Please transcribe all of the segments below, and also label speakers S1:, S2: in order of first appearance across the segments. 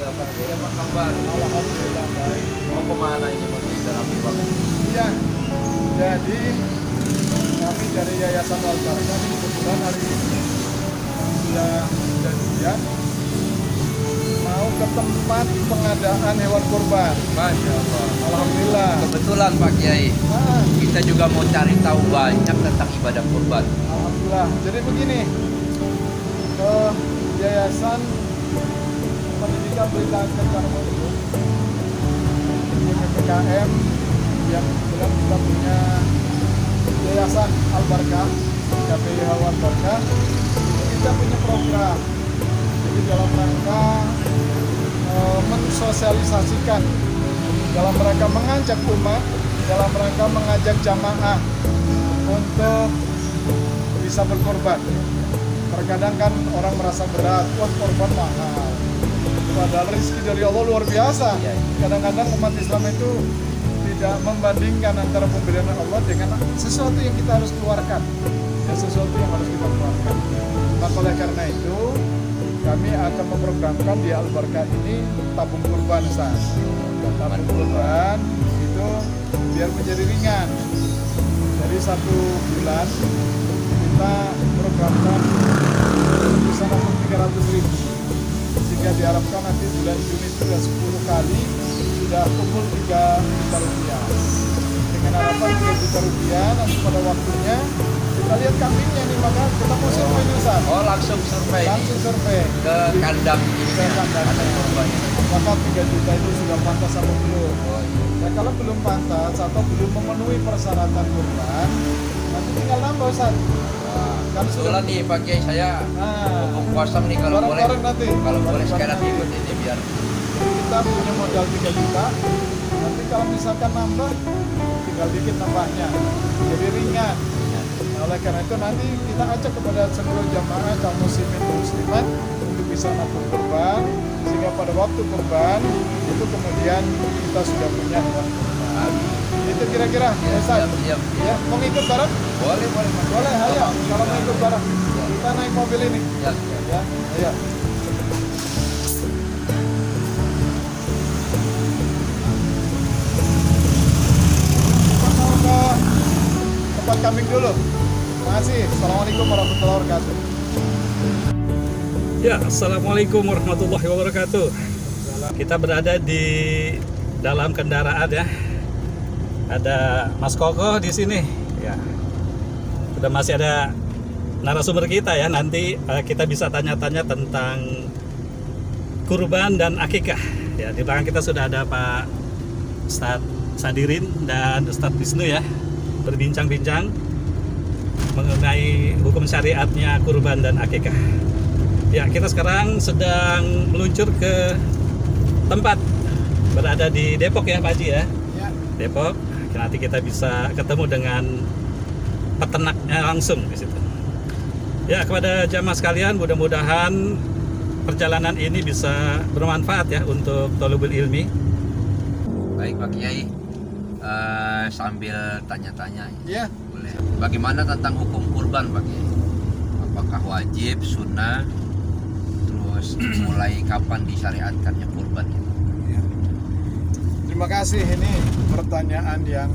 S1: Apa kabar?
S2: Alhamdulillah baik.
S1: Mau kemana ini Mas dalam ibadah?
S2: Iya, jadi kami dari Yayasan Al-Barakah ini kebetulan hari ini sudah janjian mau ke tempat pengadaan hewan kurban.
S1: Masya Allah.
S2: Alhamdulillah.
S1: Kebetulan Pak Kiai,
S2: Ah,
S1: kita juga mau cari tahu banyak tentang ibadah kurban.
S2: Alhamdulillah. Jadi begini, Yayasan Pendidikan Berita Kencana itu PPKM yang kebetulan kita punya Yayasan Al-Barakah, KPIH Al-Barakah, kita punya program. Jadi dalam rangka mensosialisasikan, dalam rangka mengajak umat, dalam rangka mengajak jamaah untuk bisa berkorban. Terkadang kan orang merasa berat, wah korban mahal. Padahal rezeki dari Allah luar biasa. Kadang-kadang umat Islam itu tidak membandingkan antara pemberian Allah dengan sesuatu yang kita harus keluarkan. Ya, sesuatu yang harus kita keluarkan. Maka oleh karena itu, kami akan memprogramkan di Al-Barakah ini tabung kurban, Ustaz. Tabung kurban itu biar menjadi ringan. Dari 1 bulan kita programkan bisa nabung 300.000, sehingga diharapkan nanti bulan Juni itu sudah 10 kali sudah kumpul 3 juta rupiah. Dengan harapan 3 juta rupiah nanti pada waktunya kita lihat kambingnya nih, maka kita mau survei dulu, Ustaz.
S1: Oh, langsung survei
S2: Langsung survei
S1: ke kandang ini
S2: Ke
S1: ya,
S2: kandang.
S1: kandang kurban.
S2: maka 3 juta itu sudah pantas atau belum.
S1: Oh, iya.
S2: Ya, kalau belum pantas atau belum memenuhi persyaratan kurban, nanti tinggal nambah, Ustaz.
S1: Wah,
S2: Kan
S1: kebetulan nih Pak Kiai, saya
S2: Nah,
S1: mumpung kosong nih, kalau boleh
S2: bareng-bareng nanti.
S1: kalau boleh
S2: Bareng-bareng
S1: sekalian
S2: nanti.
S1: ikut ini biar
S2: Kita punya modal 3 juta, nanti kalau misalkan nambah, tinggal dikit nambahnya, jadi ringan. Nah, oleh karena itu nanti kita ajak kepada seluruh jamaah kaum muslimin dan muslimat untuk bisa nabung kurban, sehingga pada waktu kurban itu kemudian kita sudah punya hewan kurban. Itu kira-kira,
S1: ya,
S2: Ustaz.
S1: siap.
S2: Ya, mau ikut bareng?
S1: Boleh Mas.
S2: Boleh, ayo. Kalau mau ikut bareng, kita naik mobil ini.
S1: Ya,
S2: Ya, ayo. Kita mau ke tempat kambing dulu. Terima kasih. Assalamualaikum warahmatullahi wabarakatuh.
S3: Ya, Assalamualaikum warahmatullahi wabarakatuh. Kita berada di dalam kendaraan ya. Ada Mas Koko di sini. Ya. Udah masih ada narasumber kita ya. Nanti kita bisa tanya-tanya tentang kurban dan akikah. Ya, di belakang kita sudah ada Pak Ustadz Sadirin dan Ustadz Wisnu ya. Berbincang-bincang mengenai hukum syariatnya kurban dan akikah. Ya, kita sekarang sedang meluncur ke tempat, berada di Depok ya Pak Haji ya.
S2: Ya,
S3: Depok. Nanti kita bisa ketemu dengan peternaknya langsung di situ. Ya, kepada jamaah sekalian, mudah-mudahan perjalanan ini bisa bermanfaat ya untuk thalabul ilmi.
S1: baik Pak Kiai. Sambil tanya-tanya,
S2: ya.
S1: boleh. Bagaimana tentang hukum kurban Pak Kiai? Apakah wajib, sunnah, terus mulai kapan disyariatkannya kurban itu?
S2: Ya. Terima kasih, ini pertanyaan yang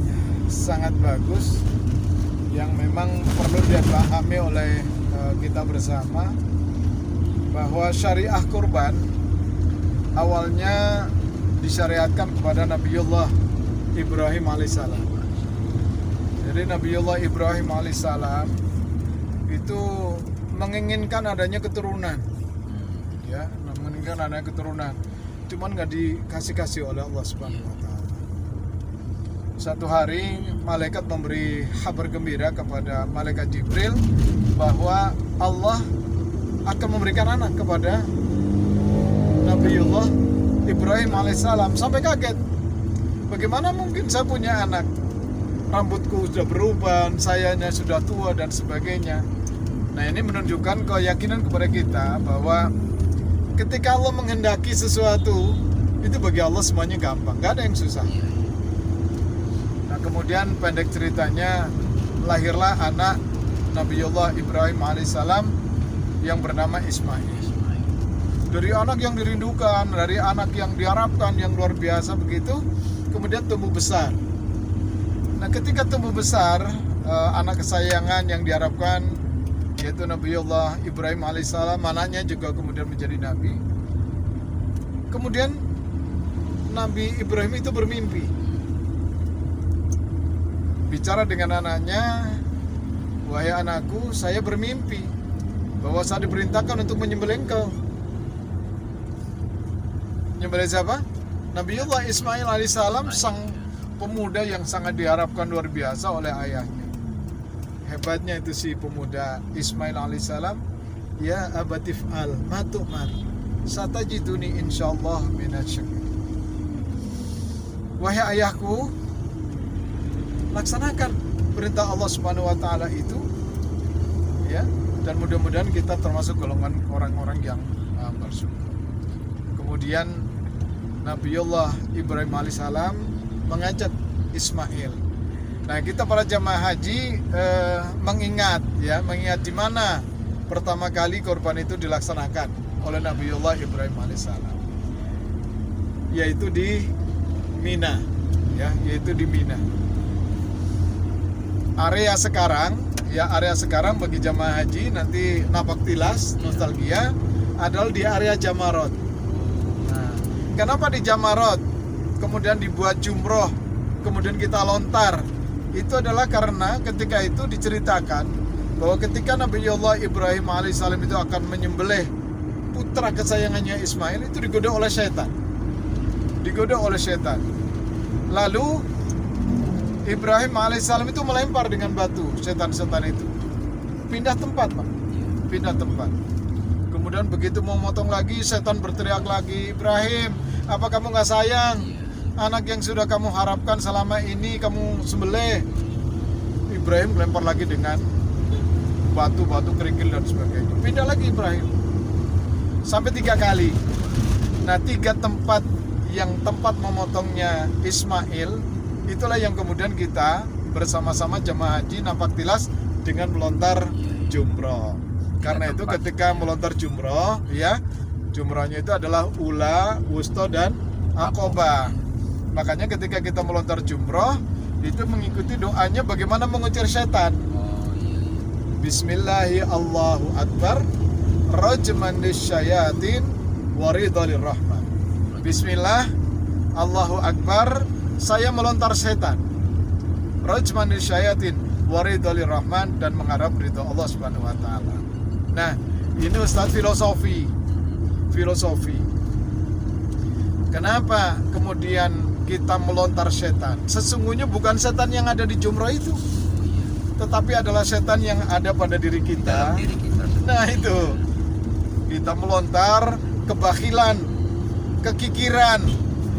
S2: sangat bagus yang memang perlu dipahami oleh kita bersama, bahwa syariah kurban awalnya disyariatkan kepada Nabiullah Ibrahim alaihissalam. Jadi Nabiullah Ibrahim alaihissalam itu menginginkan adanya keturunan, ya, menginginkan adanya keturunan, cuman nggak dikasih oleh Allah Subhanahu Wa Taala. Satu hari malaikat memberi kabar gembira kepada malaikat Jibril bahwa Allah akan memberikan anak kepada Nabiullah Ibrahim alaihissalam. Sampai kaget, bagaimana mungkin saya punya anak, rambutku sudah beruban, sayanya sudah tua dan sebagainya. Nah, ini menunjukkan keyakinan kepada kita bahwa ketika Allah menghendaki sesuatu, itu bagi Allah semuanya gampang, nggak ada yang susah. Nah, kemudian pendek ceritanya, lahirlah anak Nabiullah Ibrahim alaihissalam yang bernama Ismail. Dari anak yang dirindukan, dari anak yang diharapkan, yang luar biasa begitu, kemudian tumbuh besar. Nah, ketika tumbuh besar, anak kesayangan yang diharapkan, yaitu Nabiullah Ibrahim alaihissalam, anaknya juga kemudian menjadi nabi. Kemudian Nabi Ibrahim itu bermimpi, bicara dengan anaknya, wahai anakku, saya bermimpi bahwa saya diperintahkan untuk menyembelih engkau. Menyembelih siapa? Nabiullah Ismail alaihissalam, sang pemuda yang sangat diharapkan luar biasa oleh ayahnya. Hebatnya itu si pemuda Ismail alaihissalam, ya abatif al matukmar satajiduni insyaallah minasyakirin. Wahai ayahku, laksanakan perintah Allah Subhanahu wa taala itu, ya, dan mudah-mudahan kita termasuk golongan orang-orang yang bersyukur. Kemudian Nabiullah Ibrahim alaihissalam mengajak Ismail. Nah, kita para jamaah haji mengingat di mana pertama kali korban itu dilaksanakan oleh Nabiullah Ibrahim alaihissalam, yaitu di Mina, yaitu di Mina. Area sekarang bagi jamaah haji nanti napak tilas nostalgia adalah di area Jamarot. Nah, kenapa di Jamarot kemudian dibuat jumroh, kemudian kita lontar? Itu adalah karena ketika itu diceritakan bahwa ketika Nabiullah Ibrahim alaihissalam itu akan menyembelih putra kesayangannya Ismail, itu digoda oleh setan. Lalu Ibrahim alaihissalam itu melempar dengan batu setan-setan itu. Pindah tempat, Pak. Kemudian begitu mau motong lagi, setan berteriak lagi, Ibrahim, apa kamu gak sayang? Anak yang sudah kamu harapkan selama ini kamu sembelih. Ibrahim lempar lagi dengan batu-batu kerikil dan sebagainya. Pindah lagi Ibrahim. Sampai 3 kali. Nah, 3 tempat yang tempat memotongnya Ismail, itulah yang kemudian kita bersama-sama jemaah haji nampak tilas dengan melontar jumroh. Karena itu ketika melontar jumroh, jumrohnya itu adalah ula, wusta, dan aqobah. Makanya ketika kita melontar jumroh, itu mengikuti doanya bagaimana mengusir setan. Bismillahi Allahu Akbar, rajman lisyayatin waridalir rahman. Bismillah, Allahu Akbar, saya melontar setan. Rajman lisyayatin waridalir rahman, dan mengharap ridho Allah Subhanahu wa taala. Nah, ini Ustaz filosofi. Kenapa kemudian kita melontar setan? Sesungguhnya bukan setan yang ada di jumroh itu, tetapi adalah setan yang ada pada diri kita. Nah, itu kita melontar kebakhilan, kekikiran,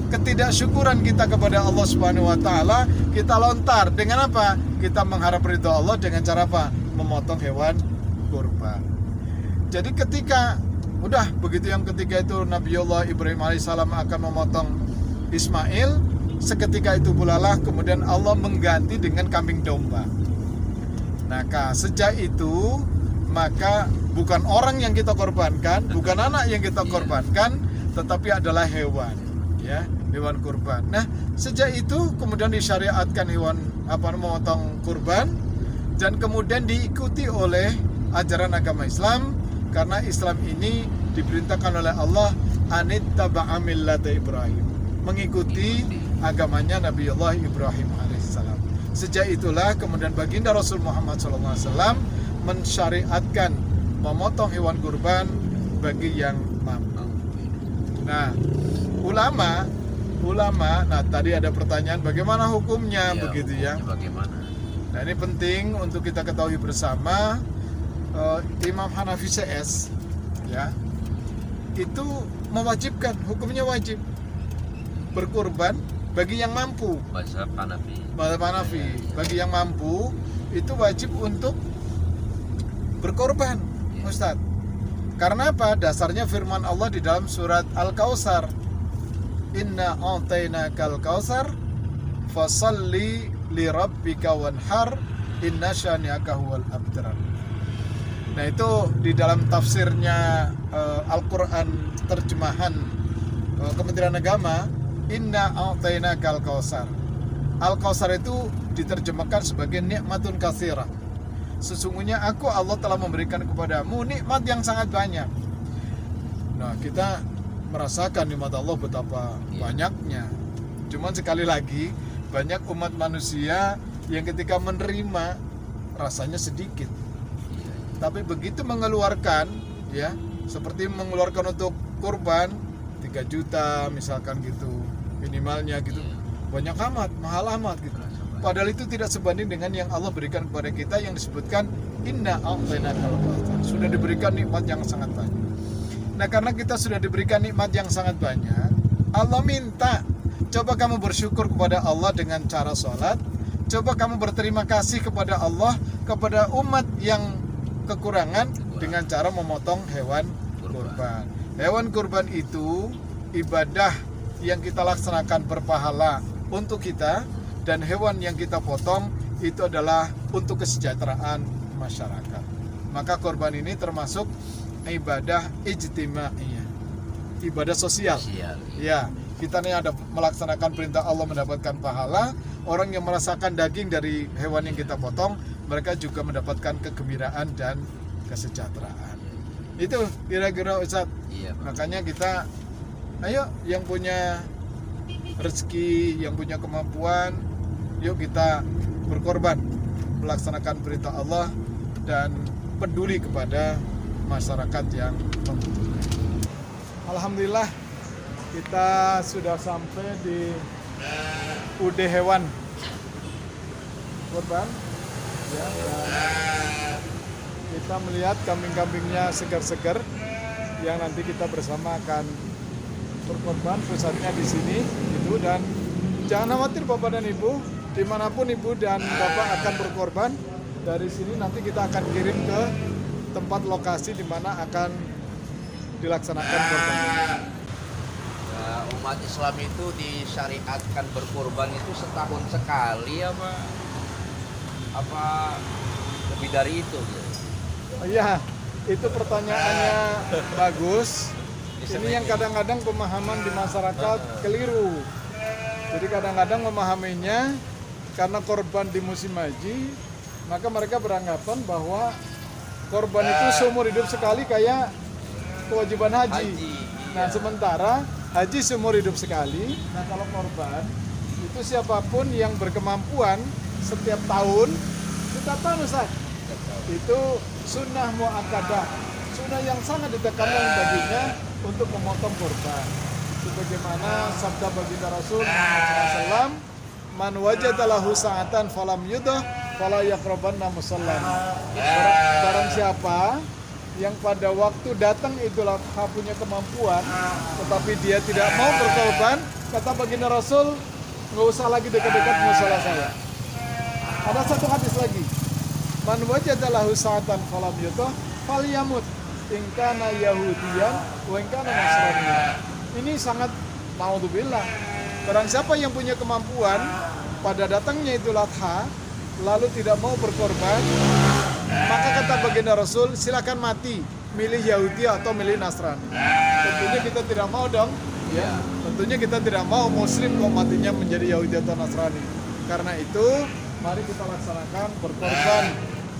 S2: ketidaksyukuran kita kepada Allah Subhanahu wa taala, kita lontar dengan apa? Kita mengharap ridho Allah dengan cara apa? Memotong hewan kurban. Jadi ketika udah begitu yang ketiga itu Nabiullah Ibrahim alaihissalam akan memotong Ismail, seketika itu pula lah kemudian Allah mengganti dengan kambing domba. Nah, sejak itu maka bukan orang yang kita korbankan, bukan anak yang kita korbankan, tetapi adalah hewan, hewan kurban. Nah, sejak itu kemudian disyariatkan memotong kurban, dan kemudian diikuti oleh ajaran agama Islam, karena Islam ini diperintahkan oleh Allah anittaba'a millata Ibrahim, mengikuti agamanya Nabiullah Ibrahim alaihissalam. Sejak itulah kemudian baginda Rasul Muhammad SAW mensyariatkan memotong hewan kurban bagi yang mampu. Nah, ulama, nah tadi ada pertanyaan bagaimana hukumnya, begitu ya.
S1: Bagaimana?
S2: Nah, ini penting untuk kita ketahui bersama. Imam Hanafi CS itu mewajibkan, hukumnya wajib berkurban bagi yang mampu.
S1: Mazhab Hanafi.
S2: Bagi yang mampu itu wajib untuk berkorban, Ustaz. Karena apa? Dasarnya firman Allah di dalam surat Al-Kautsar. Inna a'tainakal kautsar fasalli li rabbika wanhar inna syani'aka huwal abtar. Nah, Nah itu di dalam tafsirnya Al-Quran terjemahan Kementerian Agama, Inna a'tainakal kausar. Al-Kausar itu diterjemahkan sebagai nikmatun katsirah. Sesungguhnya aku Allah telah memberikan kepadamu nikmat yang sangat banyak. Nah kita merasakan nikmat Allah betapa banyaknya. Cuman sekali lagi banyak umat manusia yang ketika menerima rasanya sedikit. Tapi begitu mengeluarkan, ya seperti mengeluarkan untuk kurban 3 juta misalkan gitu minimalnya gitu, banyak amat, mahal amat gitu. Padahal itu tidak sebanding dengan yang Allah berikan kepada kita yang disebutkan inna a'tainakal kautsar. Sudah diberikan nikmat yang sangat banyak. Nah karena kita sudah diberikan nikmat yang sangat banyak, Allah minta coba kamu bersyukur kepada Allah dengan cara sholat. Coba kamu berterima kasih kepada Allah, kepada umat yang kekurangan dengan cara memotong hewan kurban. Hewan kurban itu ibadah yang kita laksanakan berpahala untuk kita, dan hewan yang kita potong itu adalah untuk kesejahteraan masyarakat. Maka kurban ini termasuk ibadah ijtimaiyah, ibadah sosial. Ya, kita nih ada melaksanakan perintah Allah mendapatkan pahala. Orang yang merasakan daging dari hewan yang kita potong, mereka juga mendapatkan kegembiraan dan kesejahteraan. Itu kira-kira Ustadz. Makanya kita, ayo yang punya rezeki, yang punya kemampuan, yuk kita berkorban melaksanakan perintah Allah dan peduli kepada masyarakat yang membutuhkan. Alhamdulillah kita sudah sampai di UD hewan kurban ya, dan kita melihat kambing-kambingnya segar-segar yang nanti kita bersama akan berkorban. Pusatnya di sini gitu, dan jangan khawatir Bapak dan Ibu, dimanapun Ibu dan Bapak akan berkorban, dari sini nanti kita akan kirim ke tempat lokasi di mana akan dilaksanakan korban.
S1: Umat Islam itu disyariatkan berkorban itu setahun sekali apa lebih dari itu?
S2: Iya, itu pertanyaannya bagus. Ini yang kadang-kadang pemahaman di masyarakat keliru. Jadi kadang-kadang memahaminya karena korban di musim haji, maka mereka beranggapan bahwa korban itu seumur hidup sekali kayak kewajiban haji. Nah sementara haji seumur hidup sekali. Nah kalau korban itu siapapun yang berkemampuan setiap tahun, kita tahu Ustaz, itu sunnah mu'akkadah, sunnah yang sangat ditekankan baginya untuk memotong korban. Sebagaimana sabda baginda Rasul Muhammad SAW, man wajada lahu sa'atan falam yudah fala yaqrabanna musallana. Barang siapa yang pada waktu datang Idul Adha punya kemampuan tetapi dia tidak mau berkorban, kata baginda Rasul, nggak usah lagi dekat-dekat musala saya. Ada satu hadis lagi, man wajada lahu sa'atan falam yudah falyamut in kana yahudiyan wa in kana nasraniyan. Ini sangat naudzubillah. Barang siapa yang punya kemampuan pada datangnya Idul Adha lalu tidak mau berkorban, maka kata baginda Rasul, silakan mati, milih Yahudi atau milih Nasrani. Tentunya kita tidak mau dong, ya. Tentunya kita tidak mau Muslim kok matinya menjadi Yahudi atau Nasrani. Karena itu, mari kita laksanakan berkorban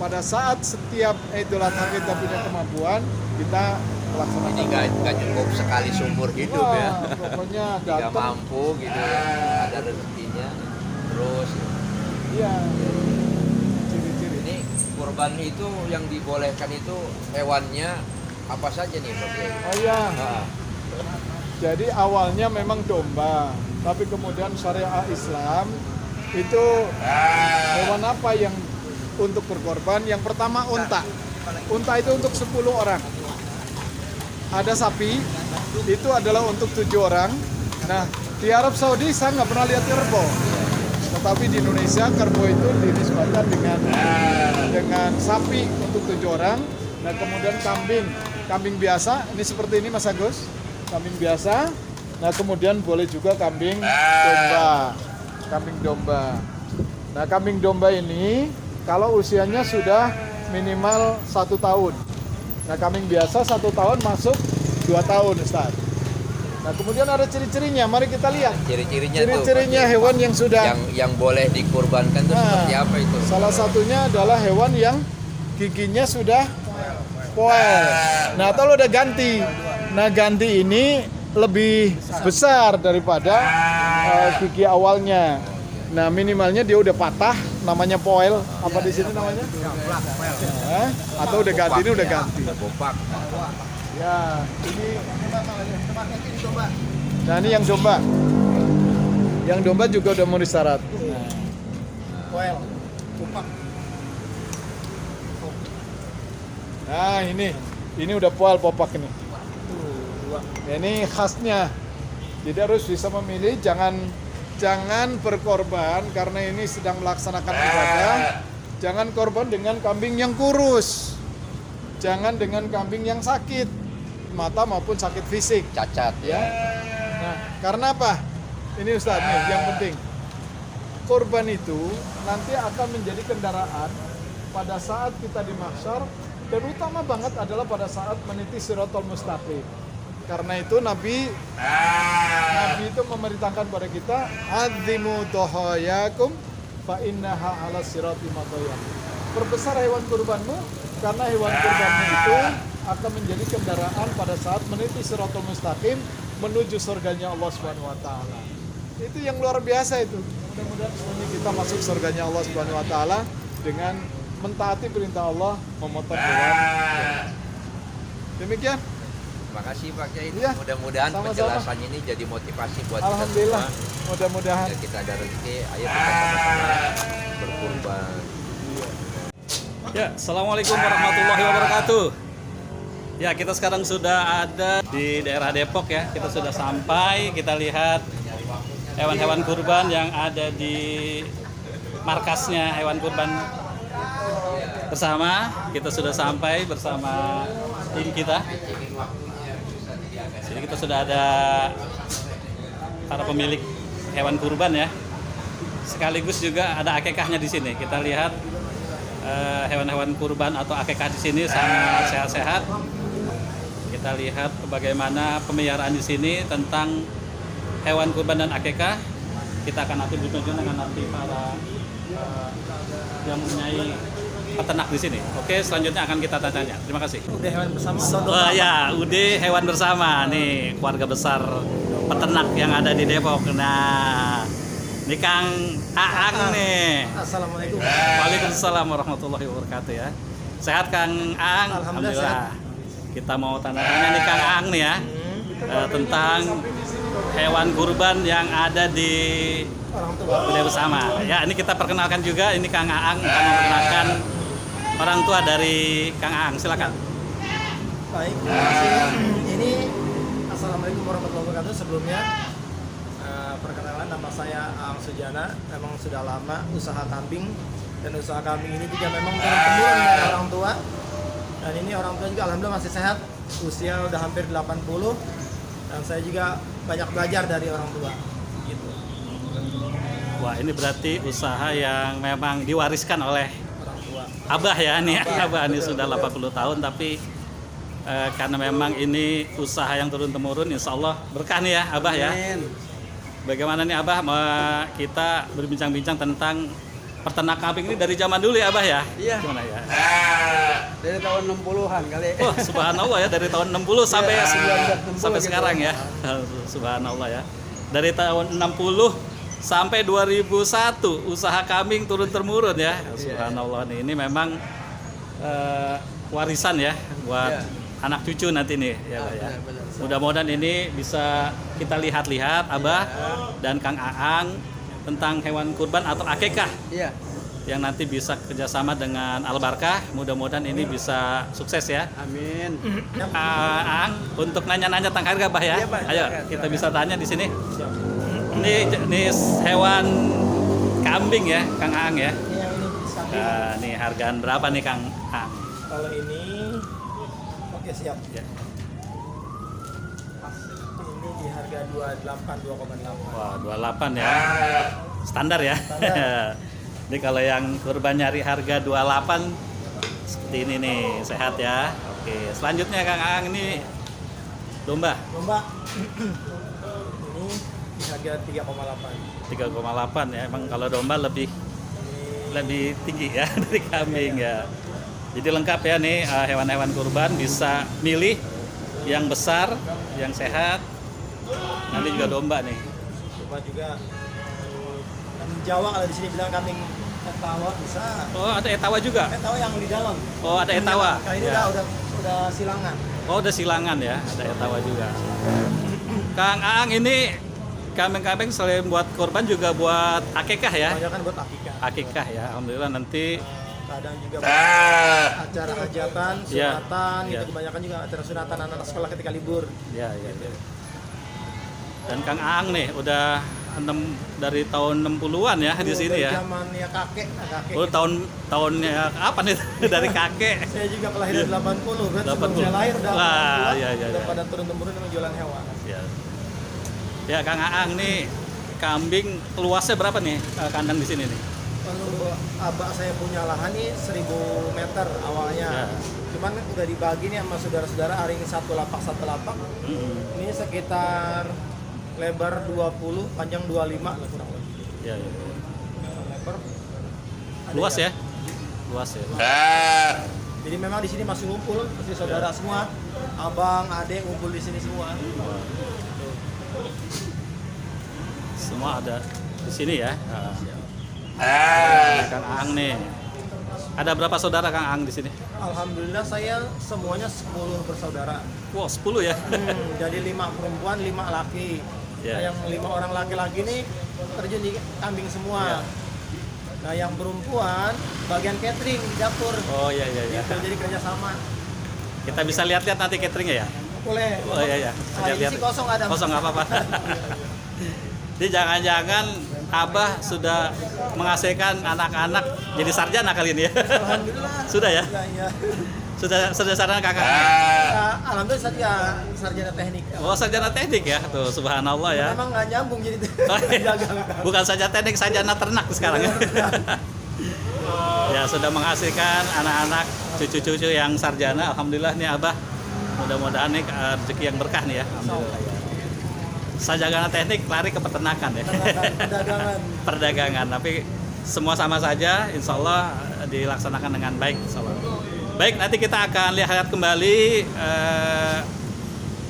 S2: pada saat setiap Idul Adha kita punya kemampuan, kita laksanakan.
S1: Ini nggak cukup sekali seumur hidup ya.
S2: Pokoknya
S1: nggak
S2: datang.
S1: mampu gitu ya, ada rezekinya terus.
S2: Iya. Ciri-ciri.
S1: Ini kurban itu yang dibolehkan itu hewannya apa saja nih Pak Kiai?
S2: Oh iya.
S1: Nah,
S2: Jadi awalnya memang domba, tapi kemudian syariah Islam itu hewan apa yang untuk berkorban? Yang pertama unta. Unta itu untuk 10 orang. Ada sapi, itu adalah untuk 7 orang. Nah, di Arab Saudi saya nggak pernah lihat kerbau. Tetapi di Indonesia kerbau itu dinisbatkan dengan sapi untuk 7 orang. Nah, kemudian kambing biasa, ini seperti ini Mas Agus, kambing biasa. Nah, kemudian boleh juga kambing domba. Nah, kambing domba ini kalau usianya sudah minimal 1 tahun. Nah, kambing biasa 1 tahun masuk 2 tahun, Ustaz. Nah, kemudian ada ciri-cirinya. Mari kita lihat. Ciri-cirinya hewan yang sudah
S1: yang boleh dikurbankan itu seperti apa itu?
S2: Salah satunya adalah hewan yang giginya sudah poel. Nah, atau udah ganti. Nah, ganti ini lebih besar daripada gigi awalnya. Nah, minimalnya dia udah patah, namanya poel. Apa di sini namanya? Atau udah ganti, ini udah ganti.
S1: Bopak.
S2: Ya, ini. Nah, ini yang domba. Yang domba juga udah mau disyarat.
S4: Poel, kupak.
S2: Nah, ini udah poel popak ini. Ya, ini khasnya. Jadi harus bisa memilih, jangan berkorban karena ini sedang melaksanakan ibadah. Jangan korban dengan kambing yang kurus. Jangan dengan kambing yang sakit mata maupun sakit fisik.
S1: Cacat ya.
S2: Nah, karena apa? Ini Ustaz nih yang penting. Korban itu nanti akan menjadi kendaraan pada saat kita di mahsyar, dan utama banget adalah pada saat meniti Shiratal Mustaqim. Karena itu Nabi itu memerintahkan pada kita, adzimu dhahayakum fa innaha 'ala sirati maqayam. Perbesar hewan kurbanmu karena hewan kurbanmu itu akan menjadi kendaraan pada saat meniti Shiratal Mustaqim menuju surganya Allah Subhanahu wa taala. Itu yang luar biasa itu. Mudah-mudahan semuanya kita masuk surganya Allah Subhanahu wa taala dengan mentaati perintah Allah, memotong hewan. Demikian.
S1: Terima kasih Pak Kiai.
S2: Ya,
S1: Mudah-mudahan
S2: sama-sama.
S1: penjelasannya ini jadi motivasi buat
S2: Alhamdulillah.
S1: kita semua.
S2: Mudah-mudahan.
S1: Ya, kita ada rezeki, ayo kita sama-sama berkurban.
S3: Ya, Assalamualaikum warahmatullahi wabarakatuh. Ya, kita sekarang sudah ada di daerah Depok ya. Kita sudah sampai, kita lihat hewan-hewan kurban yang ada di markasnya hewan kurban bersama. Kita sudah sampai bersama tim kita. Sini kita sudah ada para pemilik hewan kurban ya. Sekaligus juga ada akekahnya di sini. Kita lihat hewan-hewan kurban atau akekah di sini sangat sehat-sehat. Kita lihat bagaimana pemeliharaan di sini tentang hewan kurban dan akekah. Kita akan nanti berbincang dengan nanti para yang mempunyai peternak di sini. Oke, selanjutnya akan kita tanya. Terima kasih.
S4: Udah hewan bersama.
S3: Ya, UD hewan bersama nih keluarga besar peternak yang ada di Depok. Nah, ini Kang Aang nih.
S4: Assalamualaikum.
S3: Waalaikumsalam warahmatullahi wabarakatuh ya. Sehat Kang Aang?
S4: Alhamdulillah.
S3: Kita mau tanya-tanya nih Kang Aang nih ya tentang hewan kurban yang ada di UD bersama. Ya, ini kita perkenalkan juga. Ini Kang Aang akan memperkenalkan orang tua dari Kang Aang. Silakan.
S4: Baik, terima kasih. Ini Assalamualaikum warahmatullahi wabarakatuh. Sebelumnya perkenalan, nama saya Aang Sujana. Memang sudah lama usaha kambing, dan usaha kambing ini juga memang turun-temurun dari orang tua. Dan ini orang tua juga alhamdulillah masih sehat. Usia udah hampir 80, dan saya juga banyak belajar dari orang tua. Gitu.
S3: Wah, ini berarti usaha yang memang diwariskan oleh
S4: Orang tua.
S3: Abah ya nih. Abah ini sudah 80 tahun tapi karena memang ini usaha yang turun-temurun, insya Allah berkah nih ya Abah ya. Bagaimana nih Abah, kita berbincang-bincang tentang peternak kambing ini dari zaman dulu ya Abah ya?
S5: Iya.
S3: Gimana ya?
S5: Dari tahun 60-an kali.
S3: Wah, subhanallah ya, dari tahun 60 sampai
S5: Iya,
S3: sampai
S5: 1960
S3: sekarang
S5: gitu.
S3: ya. Subhanallah ya. Dari tahun 60 sampai 2001 usaha kambing turun-temurun ya. Subhanallah nih, ini memang warisan ya buat
S5: Iya.
S3: anak cucu nanti nih ya Abah ya.
S5: Benar.
S3: Mudah-mudahan ini bisa kita lihat-lihat Abah dan Kang Aang tentang hewan kurban atau akekah
S5: Iya.
S3: yang nanti bisa kerjasama dengan Al-Barkah. Mudah-mudahan ini bisa sukses ya.
S5: Amin.
S3: Aang, untuk nanya-nanya tentang harga Bah ya.
S5: Iya, Pak.
S3: Ayo
S5: Silakan,
S3: kita bisa tanya di sini. Ini jenis hewan kambing ya, Kang Aang ya.
S4: Iya, ini sapi.
S3: Nah, nih hargaan berapa nih Kang Aang?
S4: Kalau ini, oke siap.
S3: Ya.
S4: Ini di harga 2,8.
S3: Wah, 28 ya. Standar ya.
S4: Standar.
S3: Ini kalau yang kurban nyari harga 28 seperti ini nih, sehat ya. Oke, selanjutnya Kang Aang ini domba
S4: Domba ini di harga 3,8.
S3: 3,8 ya. Emang kalau domba lebih tinggi ya dari kambing ya. Jadi lengkap ya nih hewan-hewan kurban, bisa milih yang besar, yang sehat. Nanti juga domba nih.
S4: Domba juga kambing Jawa kalau di sini bilang kambing etawa bisa.
S3: Oh, ada etawa juga.
S4: Etawa yang di dalam.
S3: Oh, ada etawa.
S4: Kali ini
S3: Ya.
S4: udah silangan.
S3: Oh, ada silangan ya, ada etawa juga. Kang Aang ini kambing-kambing selain buat korban juga buat akikah ya?
S4: Kebanyakan buat akikah.
S3: Akikah ya, alhamdulillah nanti.
S4: Kadang juga buat acara hajatan,
S3: Ya.
S4: sunatan,
S3: Ya.
S4: itu kebanyakan juga acara sunatan anak-anak sekolah ketika libur.
S3: Ya. Dan Kang Aang nih udah dari tahun 60-an ya di sini ya.
S4: Zamannya kakek.
S3: Oh, tahunnya apa nih dari kakek?
S4: Saya juga kelahiran 80, berarti sebelum
S3: 80.
S4: saya lahir udah
S3: Wah,
S4: 80-an,
S3: iya.
S4: udah pada turun-temurun memang jualan hewan.
S3: Ya. Ya, Kang Aang nih kambing luasnya berapa nih kandang di sini nih?
S4: Kalau abah saya punya lahan nih 1000 meter awalnya.
S3: Ya.
S4: Cuman udah dibagi nih sama saudara-saudara, hari ini satu lapak.
S3: Mm-mm.
S4: Ini sekitar lebar 20, panjang 25 lah kurang lebih.
S3: Ya.
S4: Lebar. ada
S3: Luas
S4: yang-
S3: ya? Luas ya.
S4: Jadi memang di sini masih ngumpul, masih saudara semua, abang, adek ngumpul di sini semua.
S3: Semua ada di sini ya. Kang Aang nih. Ada berapa saudara Kang Aang di sini?
S4: Alhamdulillah saya semuanya 10 bersaudara.
S3: Wow, 10 ya.
S4: Jadi 5 perempuan, 5 laki.
S3: Ya.
S4: Nah, yang 5 orang laki-laki ini terjun di kambing semua.
S3: Ya.
S4: Nah yang perempuan bagian catering di dapur.
S3: Oh iya.
S4: Gitu, jadi kerjasama.
S3: Kita bisa lihat-lihat nanti cateringnya ya.
S4: Boleh.
S3: Oh iya.
S4: Nah, ini sih kosong ada.
S3: Kosong nggak apa-apa. Jadi jangan-jangan Abah sudah menghasilkan anak-anak jadi sarjana kali ini ya.
S4: Alhamdulillah.
S3: Sudah ya?
S4: Iya.
S3: Sudah sarjana kakak.
S4: Alhamdulillah saya sarjana teknik.
S3: Oh, sarjana teknik ya. Tuh, subhanallah ya.
S4: Memang nggak nyambung jadi
S3: Oh, iya.
S4: dagang.
S3: Bukan saja teknik, sarjana ternak sekarang ya. Ya, sudah menghasilkan anak-anak, cucu-cucu yang sarjana. Alhamdulillah nih Abah. Mudah-mudahan nih rezeki yang berkah nih ya. Alhamdulillah. Sarjana teknik lari ke peternakan ya.
S4: Perdagangan.
S3: Perdagangan, tapi semua sama saja, insya Allah dilaksanakan dengan baik, insya Allah. Baik, nanti kita akan lihat kembali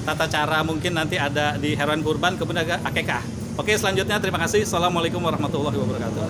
S3: tata cara mungkin nanti ada di hewan kurban kemudian akikah. Oke, selanjutnya terima kasih. Assalamualaikum warahmatullahi wabarakatuh.